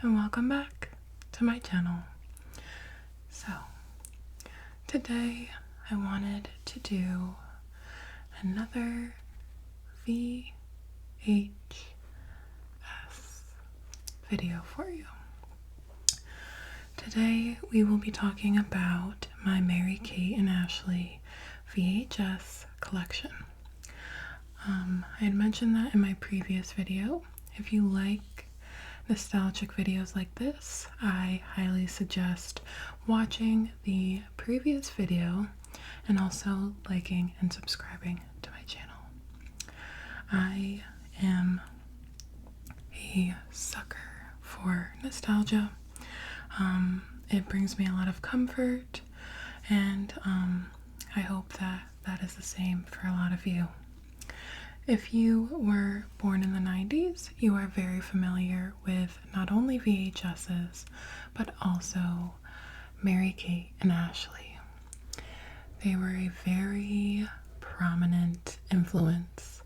and welcome back to my channel. So today I wanted to do another VHS video for you. Today we will be talking about my Mary-Kate and Ashley VHS collection. I had mentioned that in my previous video. If you like nostalgic videos like this, I highly suggest watching the previous video and also liking and subscribing to my channel. I am a sucker for nostalgia. It brings me a lot of comfort, and I hope that that is the same for a lot of you. If you were born in the 90s, you are very familiar with not only VHSs, but also Mary-Kate and Ashley. They were a very prominent influence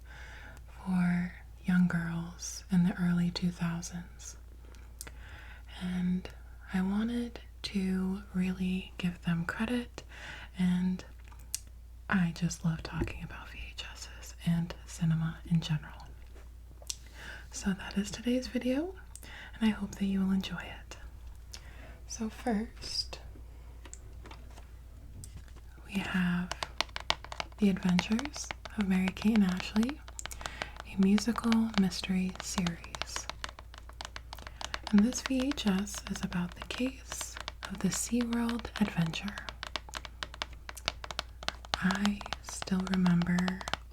for young girls in the early 2000s. And I wanted to really give them credit, and I just love talking about VHSs and cinema in general. So that is today's video, and I hope that you will enjoy it. So first, we have The Adventures of Mary-Kate and Ashley, a musical mystery series. And this VHS is about the case of the SeaWorld adventure. I still remember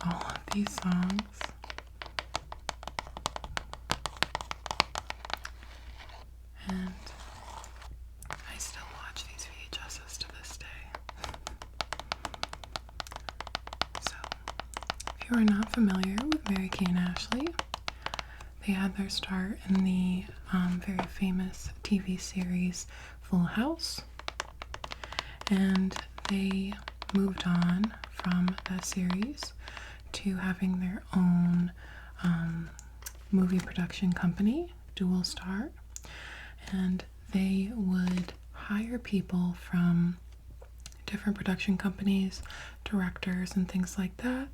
all of these songs. And I still watch these VHSs to this day. So, if you are not familiar with Mary-Kate and Ashley, they had their start in the very famous TV series Full House, and they moved on from that series to having their own movie production company, Dual Star, and they would hire people from different production companies, directors and things like that,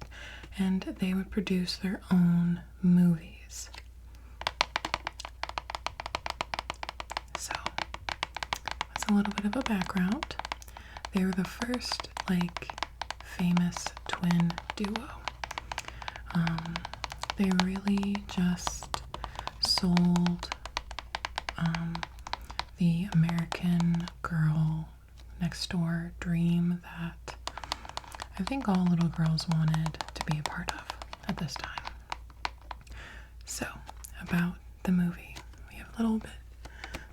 and they would produce their own movies. So that's a little bit of a background. They were the first famous twin duo. They really just sold the American girl next door dream that I think all little girls wanted to be a part of at this time. So, about the movie, we have a little bit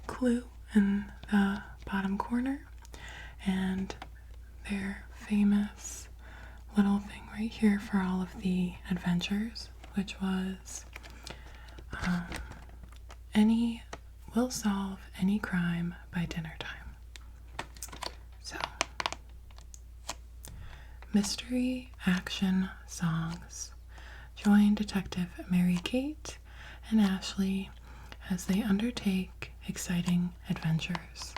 clue in the bottom corner, and their famous little thing right here for all of the adventures, which was we'll solve any crime by dinner time. So, mystery action songs. Join Detective Mary-Kate and Ashley as they undertake exciting adventures.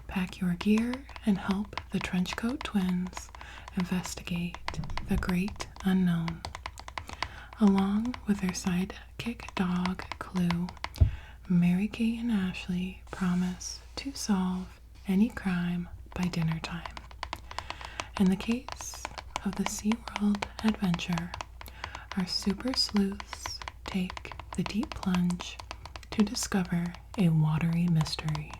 Pack your gear and help the Trenchcoat Twins investigate the great unknown. Along with their sidekick dog, Clue, Mary-Kate and Ashley promise to solve any crime by dinner time. In the case of the SeaWorld adventure, our super sleuths take the deep plunge to discover a watery mystery.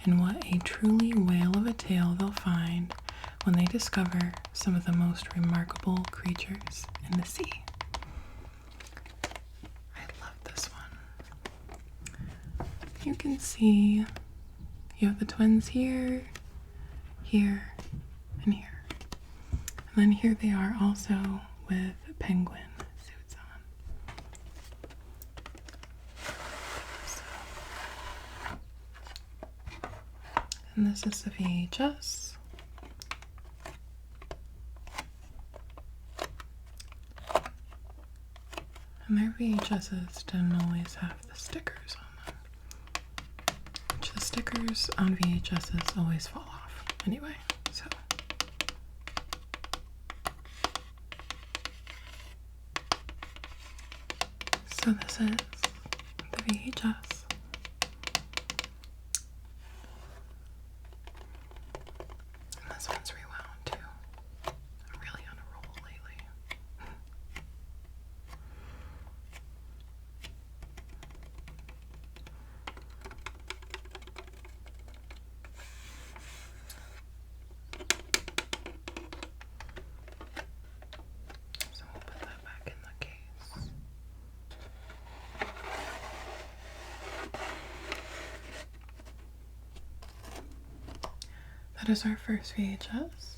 And what a truly whale of a tale they'll find when they discover some of the most remarkable creatures in the sea. I love this one. You can see you have the twins here, here, and here. And then here they are also with penguin suits on. And this is the VHS. And their VHSs didn't always have the stickers on them. stickers on VHSs always fall off anyway, so. So this is the VHS. And this one's rewound too. I'm really on a roll lately. So we'll put that back in the case. That is our first VHS.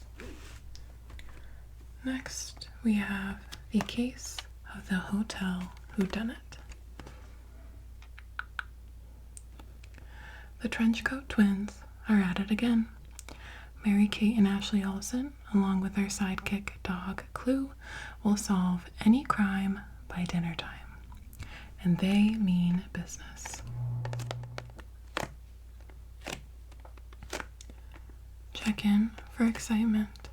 Next, we have the case of the Hotel Whodunit. The Trenchcoat Twins are at it again. Mary-Kate and Ashley Olsen, along with their sidekick dog Clue, will solve any crime by dinner time. And they mean business. Check in for excitement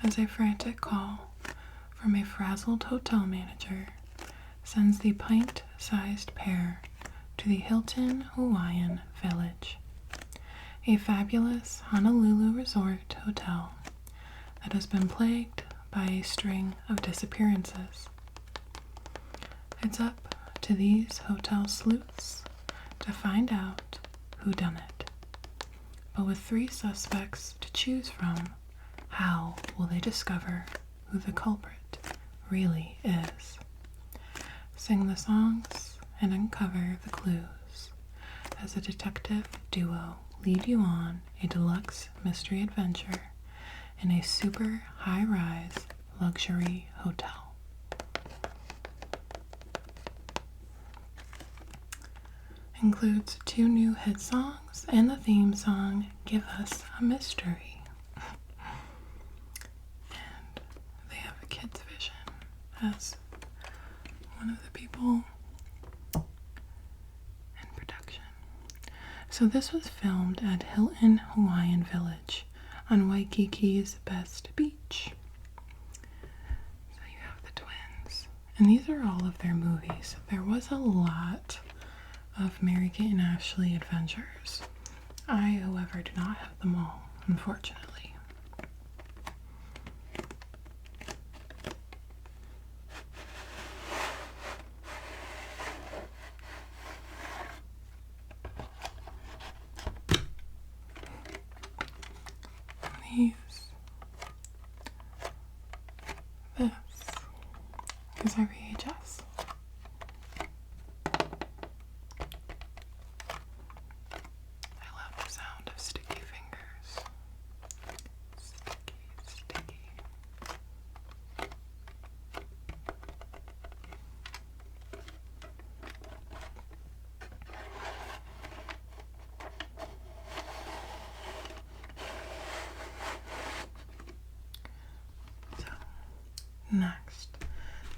as a frantic call from a frazzled hotel manager sends the pint-sized pair to the Hilton Hawaiian Village, a fabulous Honolulu resort hotel that has been plagued by a string of disappearances. It's up to these hotel sleuths to find out who done it. But with 3 suspects to choose from, how will they discover who the culprit really is? Sing the songs and uncover the clues as a detective duo lead you on a deluxe mystery adventure in a super high-rise luxury hotel. Includes 2 new hit songs and the theme song, Give Us a Mystery. And they have a kid's vision as one of the people in production. So this was filmed at Hilton Hawaiian Village on Waikiki's best beach. So you have the twins. And these are all of their movies. There was a lot of Mary-Kate and Ashley adventures. I, however, do not have them all, unfortunately. This is our VHS. Next,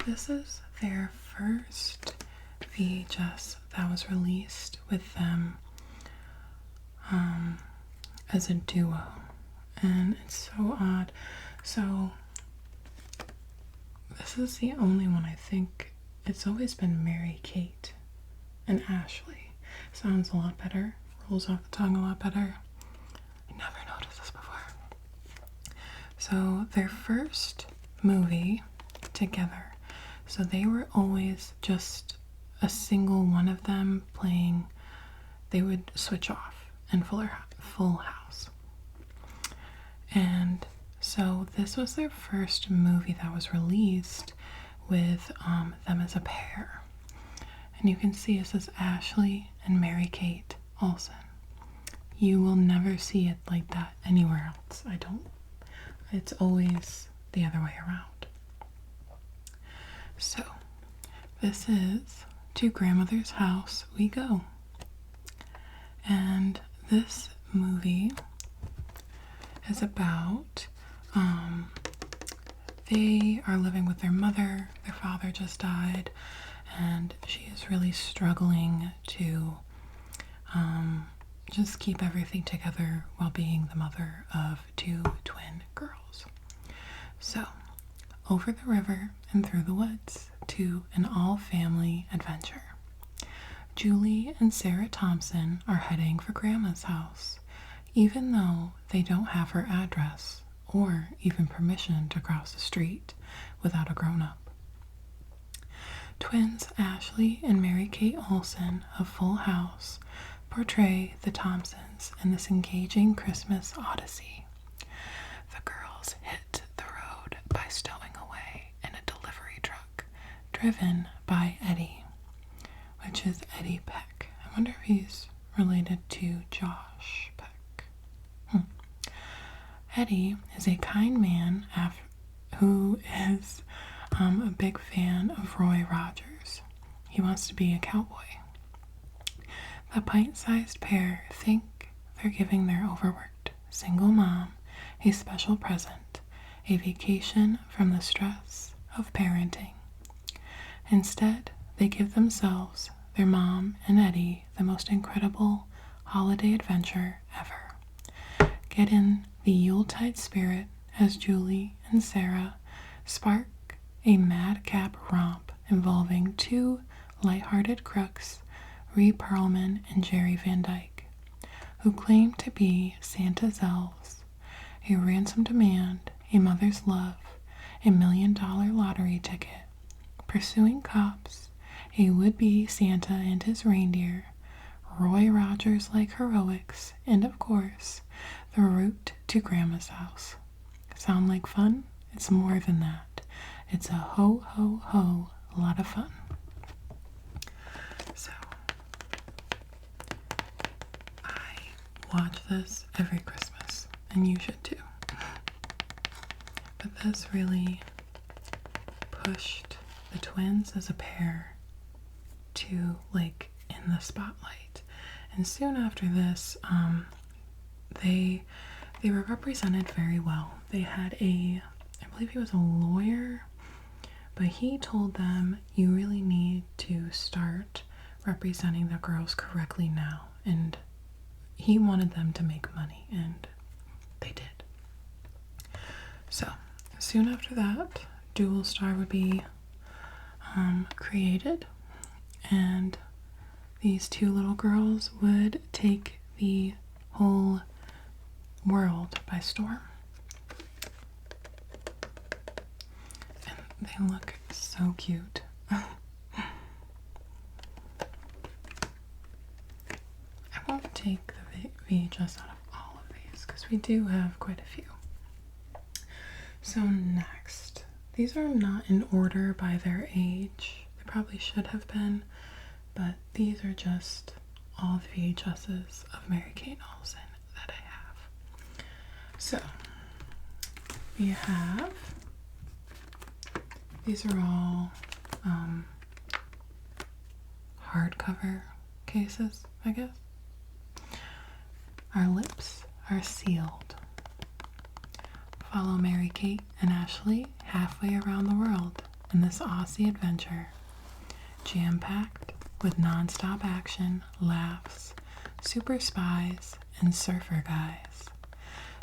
this is their first VHS that was released with them as a duo, and it's so odd. So this is the only one. I think it's always been Mary-Kate and Ashley. Sounds a lot better, rolls off the tongue a lot better. I never noticed this before. So their first movie together, so they were always just a single one of them playing. They would switch off in Full House, and so this was their first movie that was released with them as a pair. And you can see it says Ashley and Mary-Kate Olsen. You will never see it like that anywhere else. It's always the other way around. So, this is To Grandmother's House We Go. And this movie is about, they are living with their mother. Their father just died, and she is really struggling to, just keep everything together while being the mother of 2 twin girls. So, over the river and through the woods to an all-family adventure. Julie and Sarah Thompson are heading for Grandma's house, even though they don't have her address or even permission to cross the street without a grown-up. Twins Ashley and Mary-Kate Olsen of Full House portray the Thompsons in this engaging Christmas odyssey. The girls hit the road by stowing away in a delivery truck driven by Eddie, which is Eddie Peck. I wonder if he's related to Josh Peck. Eddie is a kind man who is a big fan of Roy Rogers. He wants to be a cowboy. The pint-sized pair think they're giving their overworked single mom a special present, a vacation from the stress of parenting. Instead, they give themselves, their mom, and Eddie the most incredible holiday adventure ever. Get in the Yuletide spirit as Julie and Sarah spark a madcap romp involving 2 lighthearted crooks, Ree Perlman and Jerry Van Dyke, who claim to be Santa's elves, a ransom demand, a mother's love, a $1 million lottery ticket, pursuing cops, a would-be Santa and his reindeer, Roy Rogers-like heroics, and of course, the route to Grandma's house. Sound like fun? It's more than that. It's a ho, ho, ho, lot of fun. So, I watch this every Christmas, and you should too. But this really pushed the twins as a pair to, like, in the spotlight. And soon after this, they were represented very well. They had I believe he was a lawyer, but he told them, you really need to start representing the girls correctly now. And he wanted them to make money, and they did. So, soon after that, Dual Star would be created, and these 2 little girls would take the whole world by storm. And they look so cute. I won't take the VHS out of all of these because we do have quite a few. So next, these are not in order by their age. They probably should have been, but these are just all the VHSs of Mary-Kate Olsen that I have. So, we have, these are all hardcover cases, I guess. Our lips are sealed. Follow Mary-Kate and Ashley halfway around the world in this Aussie adventure, jam-packed with non-stop action, laughs, super spies, and surfer guys.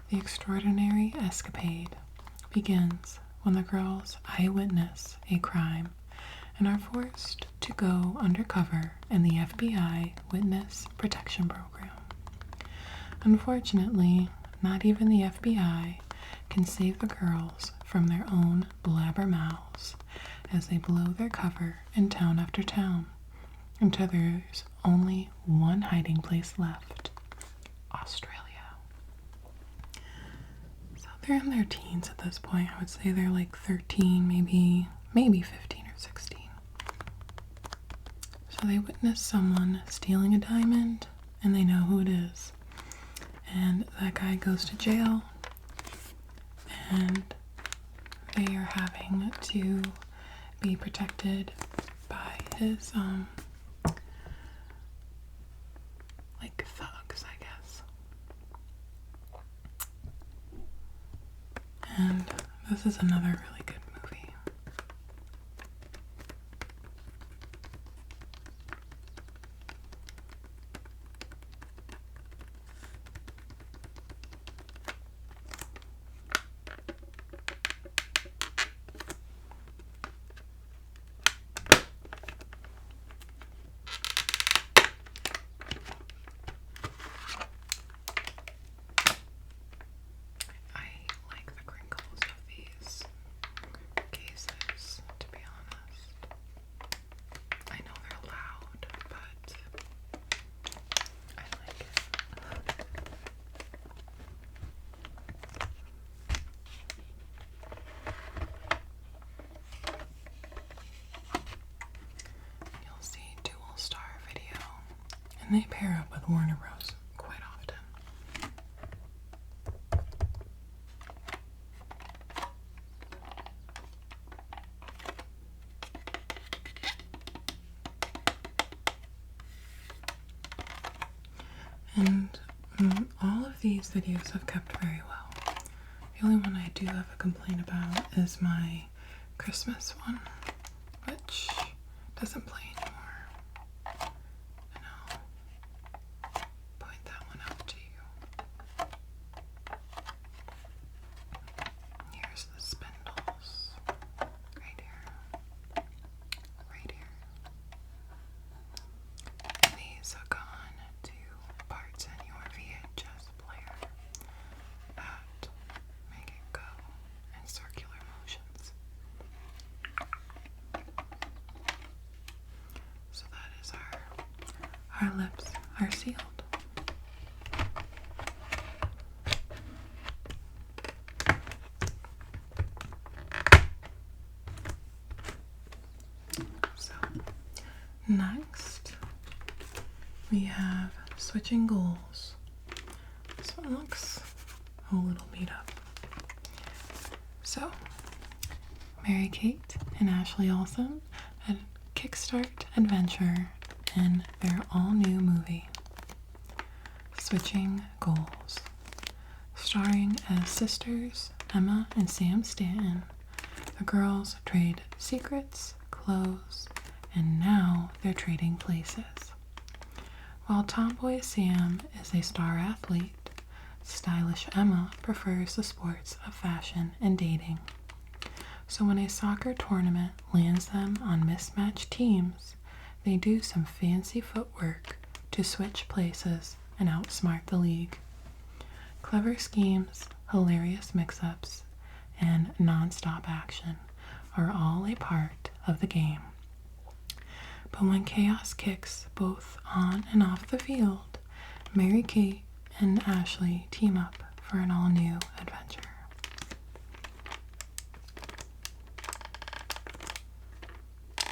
The extraordinary escapade begins when the girls eyewitness a crime and are forced to go undercover in the FBI Witness Protection Program. Unfortunately, not even the FBI can save the girls from their own blabbermouths as they blow their cover in town after town, until there's only one hiding place left: Australia. So they're in their teens at this point. I would say they're like 13, maybe 15 or 16. So they witness someone stealing a diamond, and they know who it is. And that guy goes to jail, and they are having to be protected by his, like thugs, I guess. And this is another really good movie. And they pair up with Warner Bros. Quite often. And all of these videos have kept very well. The only one I do have a complaint about is my Christmas one, which doesn't play anymore. And I'll point that one out to you. Here's the spindles. Right here. Right here. And these are gone to parts in your VHS player that make it go in circular motions. So that is our lips are sealed. So next we have switching goals. This one looks a little beat up. So Mary-Kate and Ashley Olsen had a Kickstart adventure in their all-new movie, Switching Goals. Starring as sisters Emma and Sam Stanton, the girls trade secrets, clothes, and now they're trading places. While tomboy Sam is a star athlete, stylish Emma prefers the sports of fashion and dating. So when a soccer tournament lands them on mismatched teams, they do some fancy footwork to switch places and outsmart the league. Clever schemes, hilarious mix-ups, and non-stop action are all a part of the game. But when chaos kicks both on and off the field, Mary-Kate and Ashley team up for an all-new adventure.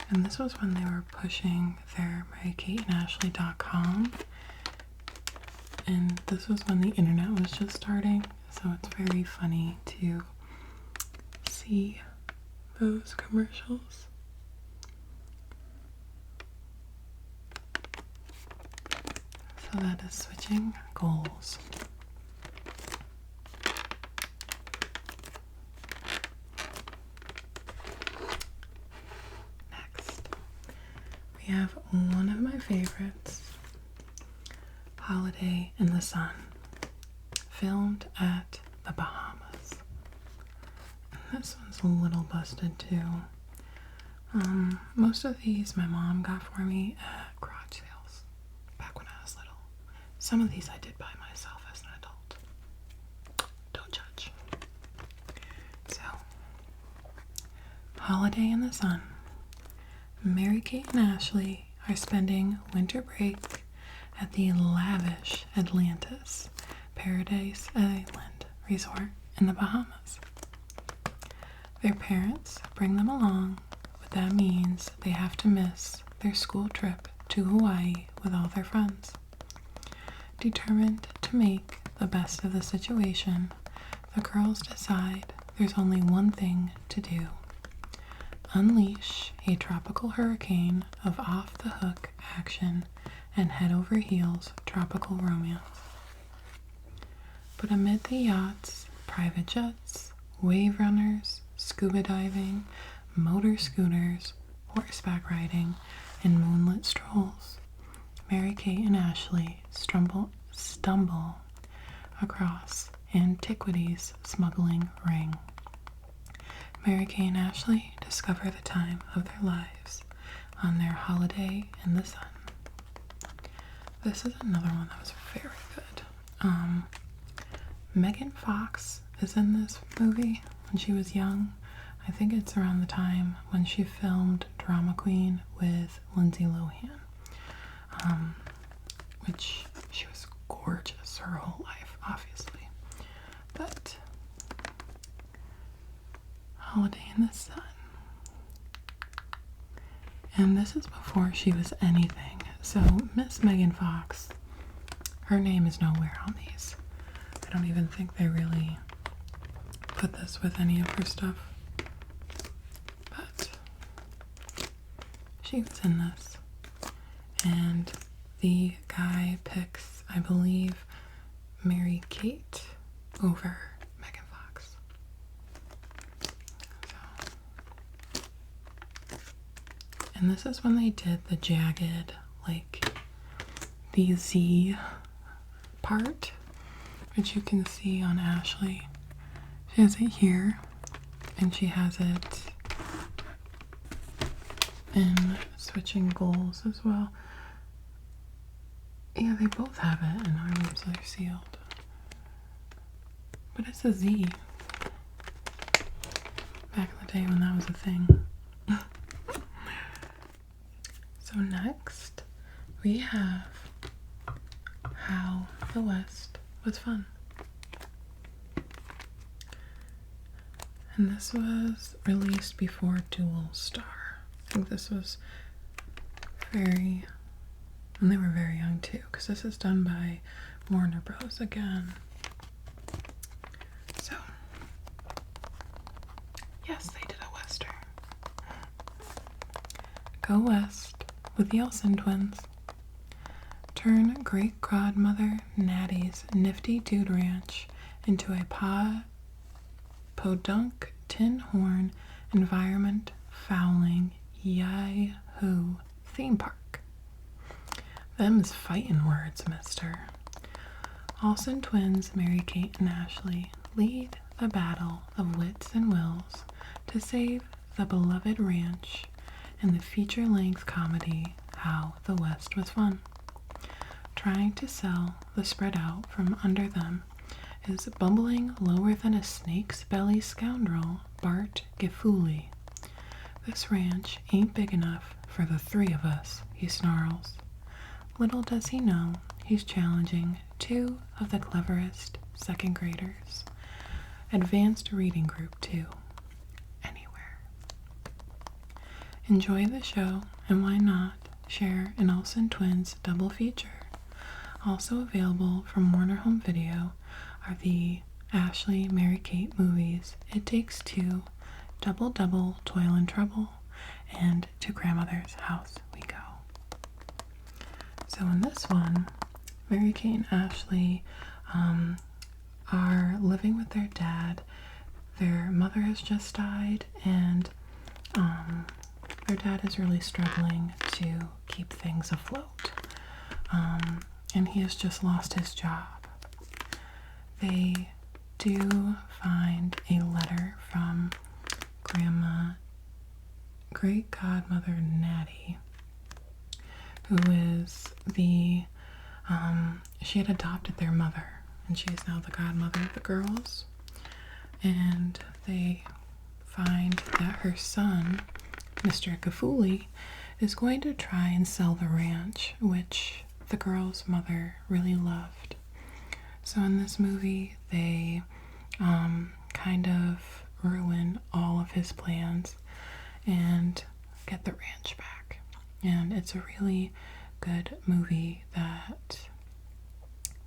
And this was when they were pushing their MaryKateandAshley.com. And this was when the internet was just starting. So it's very funny to see those commercials. So that is Switching Goals. Next, we have one of my favorites, Holiday in the Sun, filmed at the Bahamas. And this one's a little busted too. Most of these my mom got for me at garage sales back when I was little. Some of these I did by myself as an adult. Don't judge. So, Holiday in the Sun. Mary-Kate and Ashley are spending winter break at the lavish Atlantis Paradise Island Resort in the Bahamas. Their parents bring them along, but that means they have to miss their school trip to Hawaii with all their friends. Determined to make the best of the situation, the girls decide there's only one thing to do: unleash a tropical hurricane of off-the-hook action and head-over-heels tropical romance. But amid the yachts, private jets, wave runners, scuba diving, motor scooters, horseback riding, and moonlit strolls, Mary-Kate and Ashley stumble across antiquities smuggling ring. Mary-Kate and Ashley discover the time of their lives on their holiday in the sun. This is another one that was very good. Megan Fox is in this movie when she was young. I think it's around the time when she filmed Drama Queen with Lindsay Lohan, which she was gorgeous her whole life, obviously. But Holiday in the Sun. And this is before she was anything so Miss Megan Fox, her name is nowhere on these. I don't even think they really put this with any of her stuff. But she was in this. And the guy picks, I believe, Mary-Kate over Megan Fox. So. And this is when they did the jagged, like, the Z part, which you can see on Ashley. She has it here, and she has it in Switching Goals as well. Yeah, they both have it, and our lips are sealed. But it's a Z. Back in the day when that was a thing. So next, we have How the West Was Fun. And this was released before Dual Star. I think this was very, and they were very young too, because this is done by Warner Bros. Again. So, yes, they did a Western. Go west with the Olsen Twins. Turn great-godmother Natty's nifty dude ranch into a podunk tin horn environment fouling yahoo theme park. Them's fightin' words, mister. Olsen Twins Mary-Kate and Ashley lead the battle of wits and wills to save the beloved ranch in the feature-length comedy How the West Was Fun. Trying to sell the spread out from under them is bumbling lower than a snake's belly scoundrel Bart Giffuli. This ranch ain't big enough for the three of us, he snarls. Little does he know he's challenging two of the cleverest second graders. Advanced reading group too. Anywhere. Enjoy the show, and why not share an Olsen Twins double feature. Also available from Warner Home Video are the Ashley Mary-Kate movies It Takes Two, Double Double, Toil and Trouble, and To Grandmother's House We Go. So in this one, Mary-Kate and Ashley are living with their dad. Their mother has just died, and their dad is really struggling to keep things afloat. And he has just lost his job. They do find a letter from great godmother Natty, who is the, she had adopted their mother, and she is now the godmother of the girls. And they find that her son, Mr. Giffuli, is going to try and sell the ranch, which the girl's mother really loved. So in this movie, they kind of ruin all of his plans and get the ranch back. And it's a really good movie that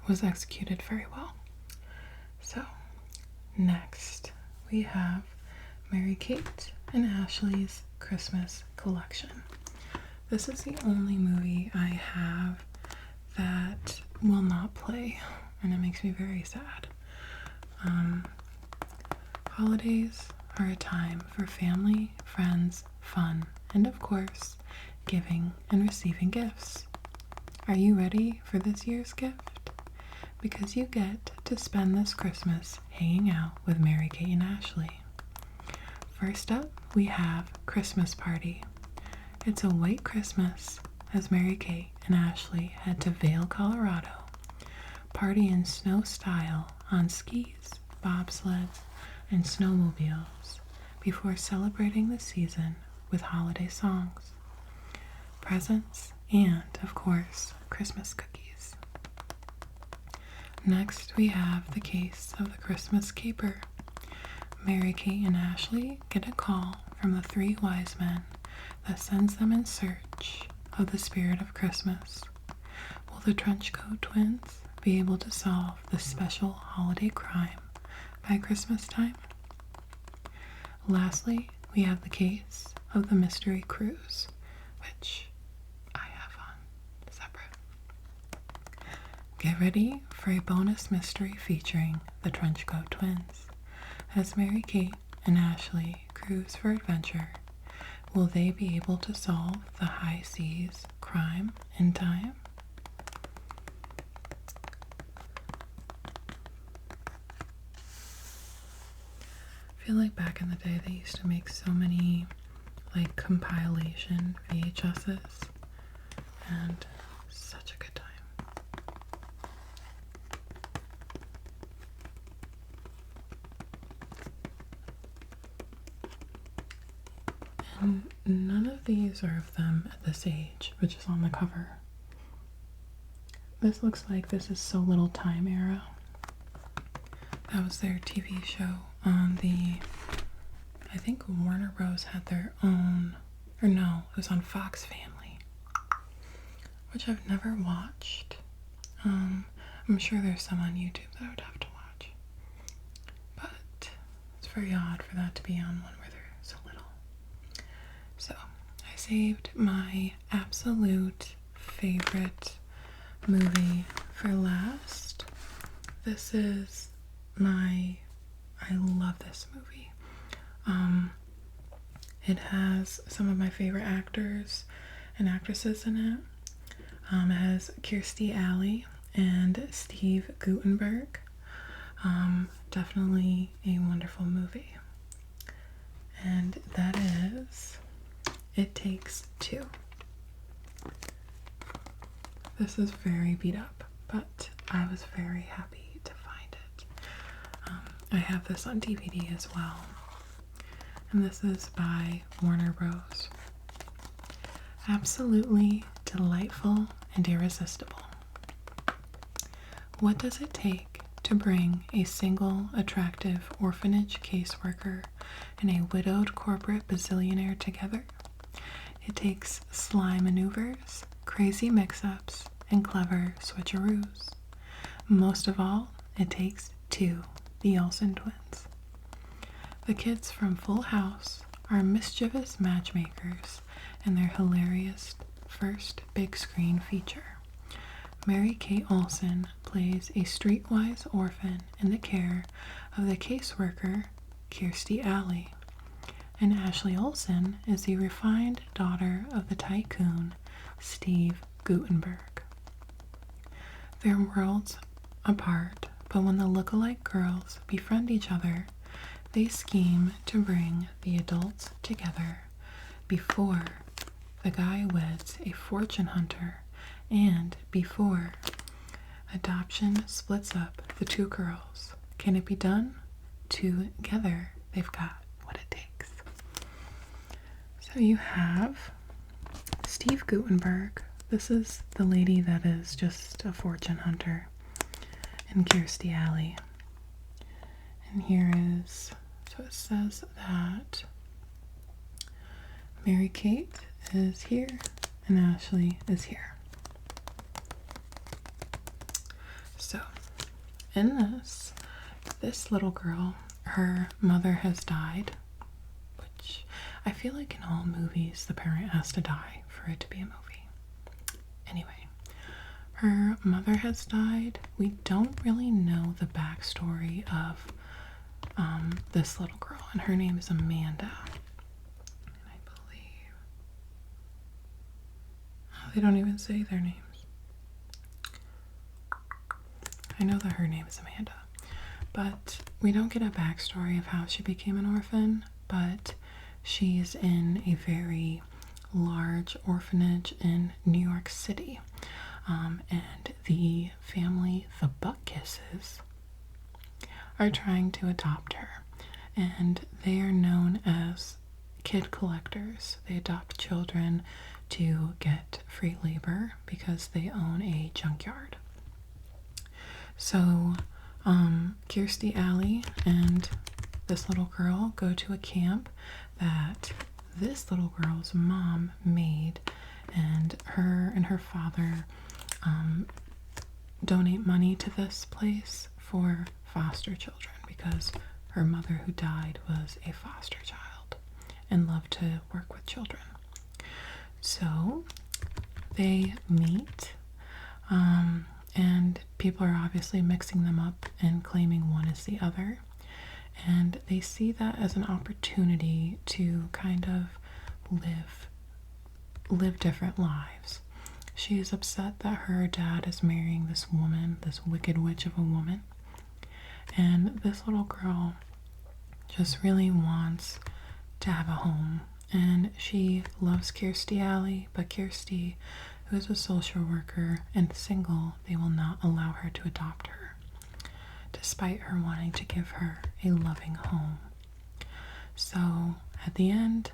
was executed very well. So next we have Mary-Kate and Ashley's Christmas Collection. This is the only movie I have that will not play, and it makes me very sad. Holidays are a time for family, friends, fun, and of course, giving and receiving gifts. Are you ready for this year's gift? Because you get to spend this Christmas hanging out with Mary-Kate and Ashley. First up, we have Christmas Party. It's a white Christmas as Mary-Kate and Ashley head to Vail, Colorado. Party in snow style on skis, bobsleds, and snowmobiles before celebrating the season with holiday songs, presents, and, of course, Christmas cookies. Next, we have the case of the Christmas caper. Mary-Kate and Ashley get a call from the three wise men that sends them in search of the spirit of Christmas? Will the Trenchcoat Twins be able to solve this special holiday crime by Christmas time? Lastly, we have the case of the mystery cruise, which I have on separate. Get ready for a bonus mystery featuring the Trenchcoat Twins. As Mary-Kate and Ashley cruise for adventure, will they be able to solve the high seas crime in time? I feel like back in the day they used to make so many like compilation VHSs, and such a good time. And none of these are of them at this age, which is on the cover. This looks like this is So Little Time era. That was their TV show on I think Warner Bros. Had their own, or no, it was on Fox Family, which I've never watched. I'm sure there's some on YouTube that I would have to watch. But it's very odd for that to be on one where they're so little. So I saved my absolute favorite movie for last. This is I love this movie. It has some of my favorite actors and actresses in it. It has Kirstie Alley and Steve Guttenberg. Definitely a wonderful movie. And that is It Takes Two. This is very beat up, but I was very happy to find it. I have this on DVD as well. And this is by Warner Bros. Absolutely delightful and irresistible. What does it take to bring a single attractive orphanage caseworker and a widowed corporate bazillionaire together? It takes sly maneuvers, crazy mix-ups, and clever switcheroos. Most of all, it takes two, the Olsen twins. The kids from Full House are mischievous matchmakers in their hilarious first big screen feature. Mary-Kate Olsen plays a streetwise orphan in the care of the caseworker Kirstie Alley, and Ashley Olsen is the refined daughter of the tycoon Steve Guttenberg. They're worlds apart, but when the look-alike girls befriend each other, they scheme to bring the adults together before the guy weds a fortune hunter and before adoption splits up the two girls. Can it be done? Together, they've got what it takes. So you have Steve Guttenberg. This is the lady that is just a fortune hunter, and Kirstie Alley. And here is, so it says that Mary-Kate is here and Ashley is here. So in this little girl, her mother has died, which I feel like in all movies the parent has to die for it to be a movie. Anyway, her mother has died. We don't really know the backstory of this little girl, and her name is Amanda. And I believe, oh, they don't even say their names. I know that her name is Amanda, but we don't get a backstory of how she became an orphan, but she's in a very large orphanage in New York City. And the family, the Buckkisses, are trying to adopt her, and they are known as kid collectors. They adopt children to get free labor because they own a junkyard. So Kirstie Alley and this little girl go to a camp that this little girl's mom made and her and her father donate money to this place for foster children because her mother, who died, was a foster child and loved to work with children. So they meet, and people are obviously mixing them up and claiming one is the other. And they see that as an opportunity to kind of live different lives. She is upset that her dad is marrying this woman, this wicked witch of a woman. And this little girl just really wants to have a home. And she loves Kirstie Alley, but Kirstie, who is a social worker and single, they will not allow her to adopt her, despite her wanting to give her a loving home. So at the end,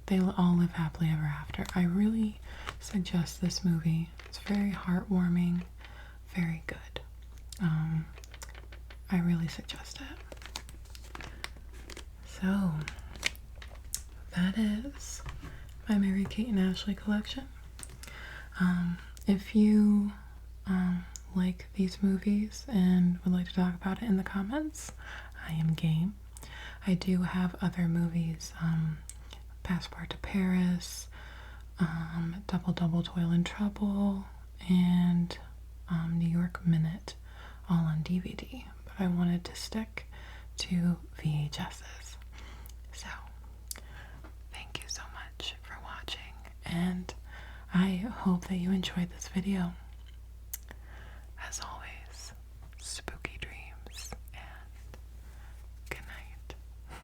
they all live happily ever after. I really suggest this movie. It's very heartwarming, very good. I really suggest it. So that is my Mary Kate and Ashley collection. If you like these movies and would like to talk about it in the comments, I am game. I do have other movies, Passport to Paris, Double Double Toil and Trouble, and New York Minute, all on DVD, but I wanted to stick to VHSs. So thank you so much for watching, and I hope that you enjoyed this video.